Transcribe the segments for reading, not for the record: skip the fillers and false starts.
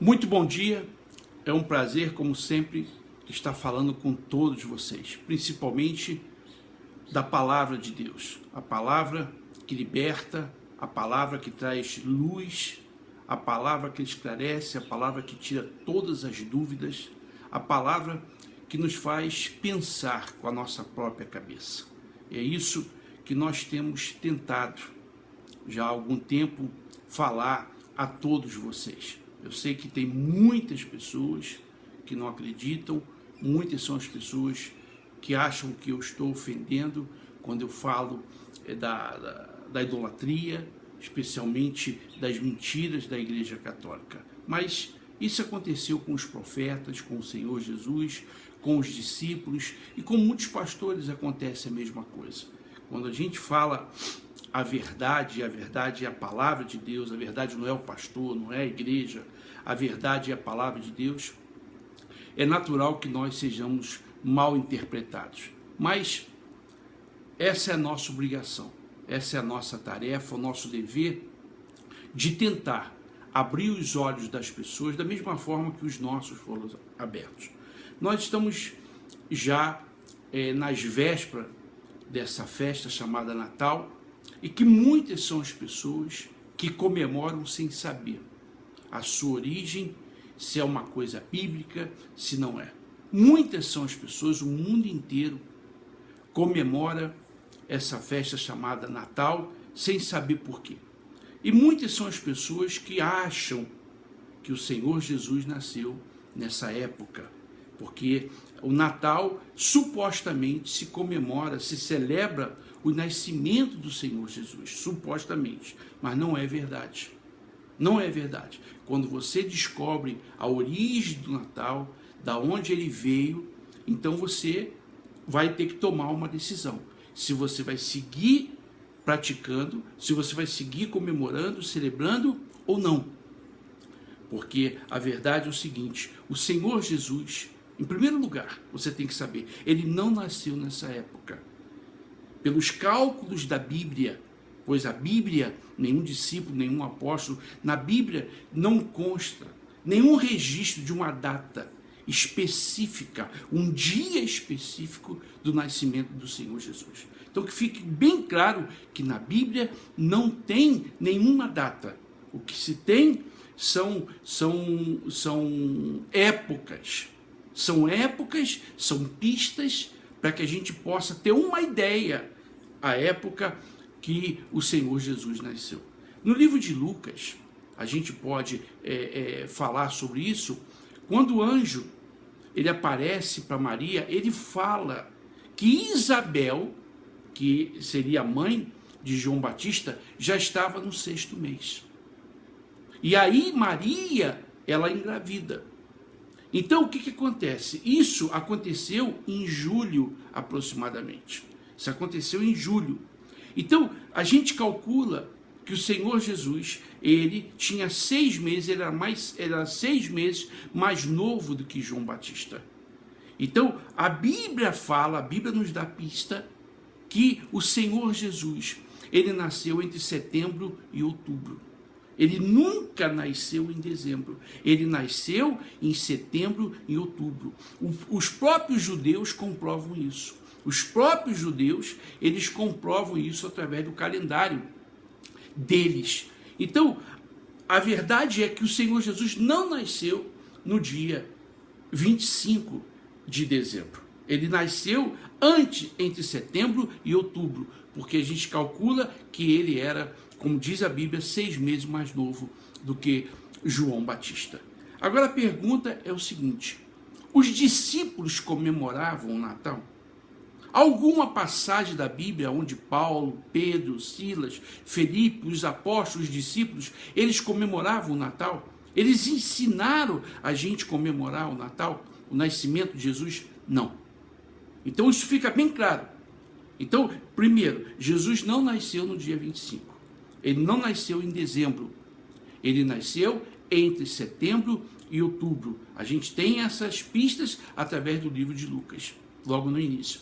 Muito bom dia, é um prazer, como sempre, estar falando com todos vocês, principalmente da palavra de Deus, a palavra que liberta, a palavra que traz luz, a palavra que esclarece, a palavra que tira todas as dúvidas, a palavra que nos faz pensar com a nossa própria cabeça. É isso que nós temos tentado já há algum tempo falar a todos vocês. Eu sei que tem muitas pessoas que não acreditam, muitas são as pessoas que acham que eu estou ofendendo quando eu falo da idolatria, especialmente das mentiras da Igreja Católica. Mas isso aconteceu com os profetas, com o Senhor Jesus, com os discípulos e com muitos pastores acontece a mesma coisa. Quando a gente fala a verdade é a palavra de Deus, a verdade não é o pastor, não é a igreja, a verdade é a palavra de Deus, é natural que nós sejamos mal interpretados. Mas essa é a nossa obrigação, essa é a nossa tarefa, o nosso dever de tentar abrir os olhos das pessoas da mesma forma que os nossos foram abertos. Nós estamos já nas vésperas dessa festa chamada Natal, e que muitas são as pessoas que comemoram sem saber a sua origem, se é uma coisa bíblica, se não é. Muitas são as pessoas, o mundo inteiro comemora essa festa chamada Natal sem saber por quê. E muitas são as pessoas que acham que o Senhor Jesus nasceu nessa época, porque o Natal supostamente se comemora, se celebra o nascimento do Senhor Jesus, supostamente, mas não é verdade. Não é verdade. Quando você descobre a origem do Natal, da onde ele veio, então você vai ter que tomar uma decisão. Se você vai seguir praticando, se você vai seguir comemorando, celebrando ou não. Porque a verdade é o seguinte, o Senhor Jesus, em primeiro lugar, você tem que saber, ele não nasceu nessa época. Pelos cálculos da Bíblia, pois a Bíblia, nenhum discípulo, nenhum apóstolo, na Bíblia não consta nenhum registro de uma data específica, um dia específico do nascimento do Senhor Jesus. Então que fique bem claro que na Bíblia não tem nenhuma data. O que se tem são épocas. São épocas, são pistas para que a gente possa ter uma ideia a época que o Senhor Jesus nasceu. No livro de Lucas, a gente pode falar sobre isso, quando o anjo ele aparece para Maria, ele fala que Isabel, que seria a mãe de João Batista, já estava no 6º mês. E aí Maria, ela engravida. Então, o que acontece? Isso aconteceu em julho, aproximadamente. Isso aconteceu em julho. Então, a gente calcula que o Senhor Jesus, ele tinha 6 meses, era 6 meses mais novo do que João Batista. Então, a Bíblia nos dá pista que o Senhor Jesus, ele nasceu entre setembro e outubro. Ele nunca nasceu em dezembro, ele nasceu em setembro e outubro. Os próprios judeus comprovam isso. Os próprios judeus, eles comprovam isso através do calendário deles. Então, a verdade é que o Senhor Jesus não nasceu no dia 25 de dezembro. Ele nasceu entre setembro e outubro, porque a gente calcula que ele era, como diz a Bíblia, 6 meses mais novo do que João Batista. Agora a pergunta é o seguinte, os discípulos comemoravam o Natal? Alguma passagem da Bíblia onde Paulo, Pedro, Silas, Felipe, os apóstolos, os discípulos, eles comemoravam o Natal? Eles ensinaram a gente comemorar o Natal, o nascimento de Jesus? Não. Então isso fica bem claro. Então, primeiro, Jesus não nasceu no dia 25. Ele não nasceu em dezembro. Ele nasceu entre setembro e outubro. A gente tem essas pistas através do livro de Lucas, logo no início.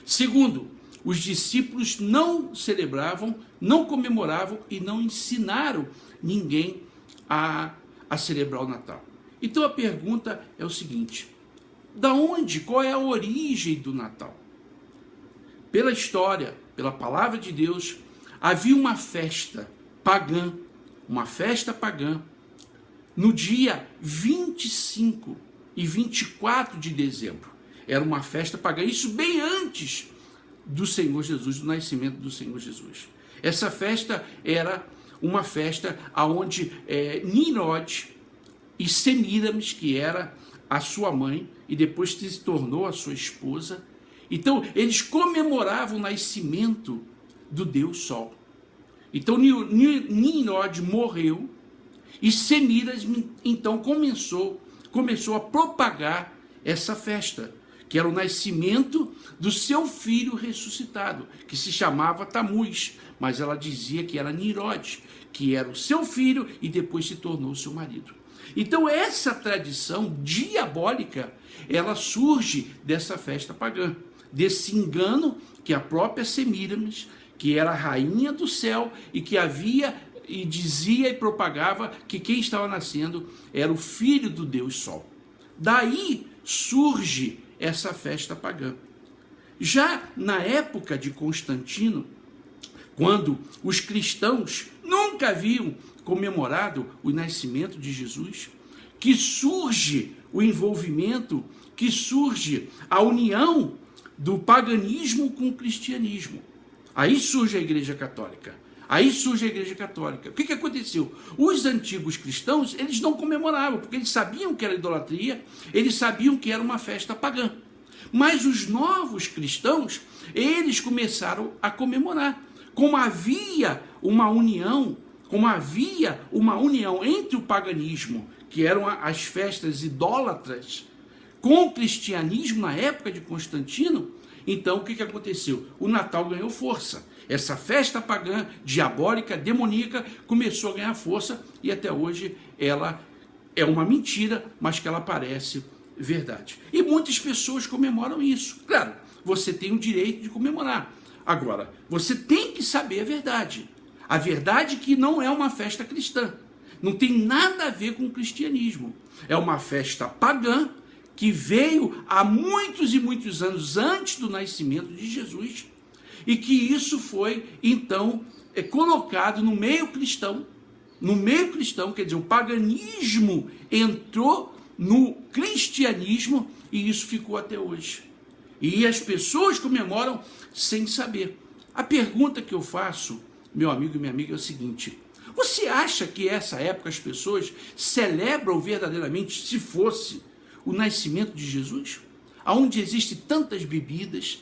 Segundo, os discípulos não celebravam, não comemoravam e não ensinaram ninguém a a celebrar o Natal. Então a pergunta é o seguinte: da onde, qual é a origem do Natal? Pela história, pela palavra de Deus, havia uma festa pagã, no dia 25 e 24 de dezembro. Era uma festa pagã, isso bem antes do Senhor Jesus, do nascimento do Senhor Jesus. Essa festa era uma festa onde Nimrod e Semíramis, que era a sua mãe e depois se tornou a sua esposa, então eles comemoravam o nascimento do Deus Sol. Então Nimrod morreu e Semíramis então começou a propagar essa festa, que era o nascimento do seu filho ressuscitado, que se chamava Tamuz, mas ela dizia que era Nimrod, que era o seu filho e depois se tornou seu marido. Então essa tradição diabólica, ela surge dessa festa pagã, desse engano que a própria Semíramis, que era a rainha do céu e que havia e dizia e propagava que quem estava nascendo era o filho do Deus Sol. Daí surge essa festa pagã. Já na época de Constantino, quando os cristãos nunca haviam comemorado o nascimento de Jesus, que surge o envolvimento, que surge a união do paganismo com o cristianismo. Aí surge a Igreja Católica. O que aconteceu? Os antigos cristãos, eles não comemoravam, porque eles sabiam que era idolatria, eles sabiam que era uma festa pagã. Mas os novos cristãos, eles começaram a comemorar. Como havia uma união entre o paganismo, que eram as festas idólatras, com o cristianismo na época de Constantino, então o que aconteceu? O Natal ganhou força. Essa festa pagã, diabólica, demoníaca, começou a ganhar força e até hoje ela é uma mentira, mas que ela parece verdade. E muitas pessoas comemoram isso. Claro, você tem o direito de comemorar. Agora, você tem que saber a verdade. A verdade que não é uma festa cristã. Não tem nada a ver com o cristianismo. É uma festa pagã que veio há muitos e muitos anos antes do nascimento de Jesus e que isso foi, então, colocado no meio cristão. No meio cristão, quer dizer, o paganismo entrou no cristianismo e isso ficou até hoje. E as pessoas comemoram sem saber. A pergunta que eu faço, meu amigo e minha amiga, é o seguinte: você acha que essa época as pessoas celebram verdadeiramente, se fosse o nascimento de Jesus? Onde existem tantas bebidas,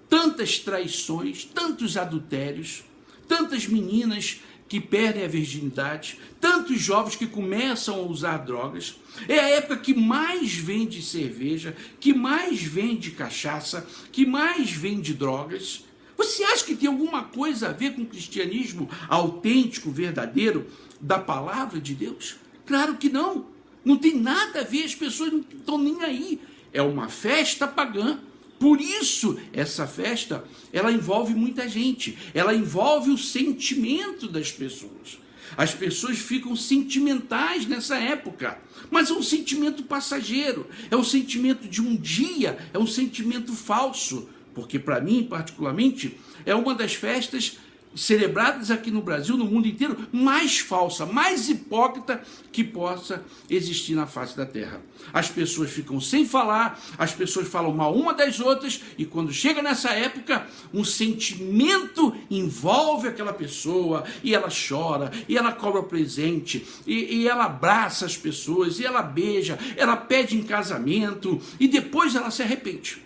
tantas traições, tantos adultérios, tantas meninas que perdem a virgindade, tantos jovens que começam a usar drogas. É a época que mais vende cerveja, que mais vende cachaça, que mais vende drogas. Você acha que tem alguma coisa a ver com o cristianismo autêntico, verdadeiro, da palavra de Deus? Claro que não. Não tem nada a ver, as pessoas não estão nem aí. É uma festa pagã. Por isso, essa festa, ela envolve muita gente. Ela envolve o sentimento das pessoas. As pessoas ficam sentimentais nessa época. Mas é um sentimento passageiro. É um sentimento de um dia. É um sentimento falso. Porque, para mim, particularmente, é uma das festas celebradas aqui no Brasil, no mundo inteiro, mais falsa, mais hipócrita que possa existir na face da terra. As pessoas ficam sem falar, as pessoas falam mal uma das outras, e quando chega nessa época, um sentimento envolve aquela pessoa, e ela chora, e ela cobra presente, e ela abraça as pessoas, e ela beija, ela pede em casamento, e depois ela se arrepende.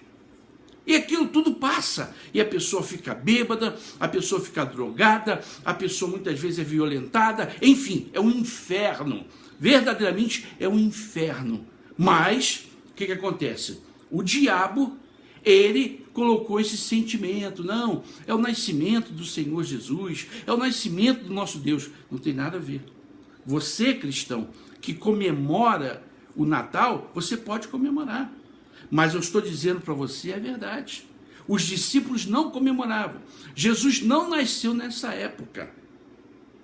E aquilo tudo passa, e a pessoa fica bêbada, a pessoa fica drogada, a pessoa muitas vezes é violentada, enfim, é um inferno, verdadeiramente é um inferno. Mas, o que acontece? O diabo, ele colocou esse sentimento, não, é o nascimento do Senhor Jesus, é o nascimento do nosso Deus, não tem nada a ver. Você, cristão, que comemora o Natal, você pode comemorar. Mas eu estou dizendo para você a verdade. Os discípulos não comemoravam. Jesus não nasceu nessa época.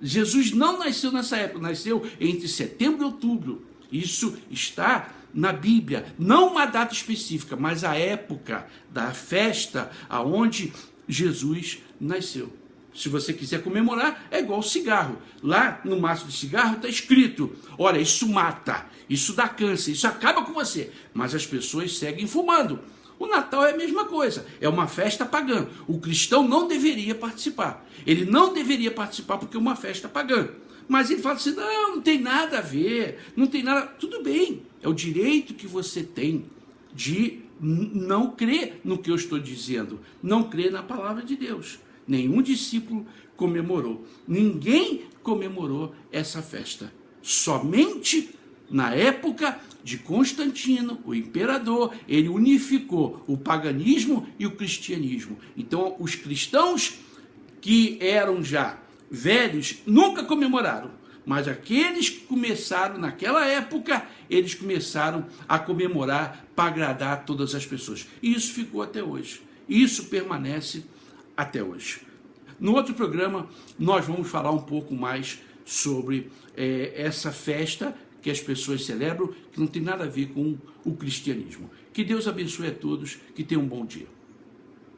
Jesus não nasceu nessa época, nasceu entre setembro e outubro. Isso está na Bíblia, não uma data específica, mas a época da festa aonde Jesus nasceu. Se você quiser comemorar, é igual cigarro. Lá no maço de cigarro está escrito: olha, isso mata, isso dá câncer, isso acaba com você. Mas as pessoas seguem fumando. O Natal é a mesma coisa, é uma festa pagã. O cristão não deveria participar. Ele não deveria participar porque é uma festa pagã. Mas ele fala assim: não tem nada a ver, não tem nada. Tudo bem, é o direito que você tem de não crer no que eu estou dizendo, não crer na palavra de Deus. Nenhum discípulo comemorou, ninguém comemorou essa festa. Somente na época de Constantino, o imperador, ele unificou o paganismo e o cristianismo. Então, os cristãos que eram já velhos nunca comemoraram, mas aqueles que começaram naquela época, eles começaram a comemorar para agradar todas as pessoas. E isso ficou até hoje. Isso permanece até hoje. No outro programa, nós vamos falar um pouco mais sobre essa festa que as pessoas celebram, que não tem nada a ver com o cristianismo. Que Deus abençoe a todos, que tenham um bom dia.